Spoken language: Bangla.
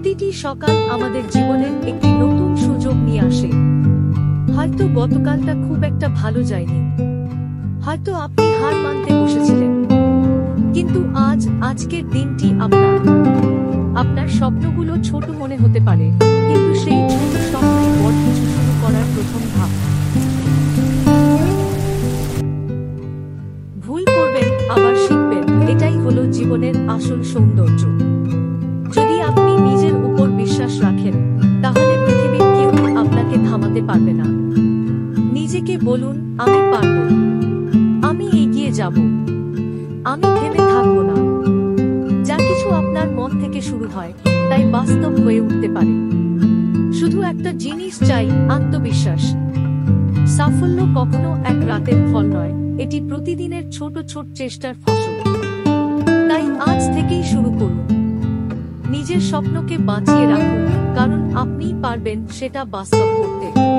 প্রতিটি সকাল আমাদের জীবনের একটি নতুন সুযোগ নিয়ে আসে। হয়তো গতকালটা খুব একটা ভালো যায়নি, হয়তো আপনি হার মানতে বসেছিলেন, কিন্তু আজকের দিনটি আপনার স্বপ্নগুলো ছোট মনে হতে পারে, কিন্তু সেই ছোট স্বপ্নই বড় কিছু শুরু করার প্রথম ধাপ। ভুল করবেন, আবার শিখবেন, এটাই হলো জীবনের আসল সৌন্দর্য। যদি আপনি নিজের উপর বিশ্বাস রাখেন, তাহলে পৃথিবীর কেউ আপনাকে থামাতে পারবে না। নিজেকে বলুন, আমি পারব, আমি এগিয়ে যাব, আমি থেমে থাকব না। যা কিছু আপনার মন থেকে শুরু হয়, তাই বাস্তব হয়ে উঠতে পারে। শুধু একটা জিনিস চাই, আত্মবিশ্বাস। সাফল্য কখনো এক রাতের ফল নয়, এটি প্রতিদিনের ছোট ছোট চেষ্টার ফসল। তাই আজ থেকেই শুরু করুন। নিজের স্বপ্নকে বাঁচিয়ে রাখুন, কারণ আপনিই পারবেন সেটা বাস্তব করতে।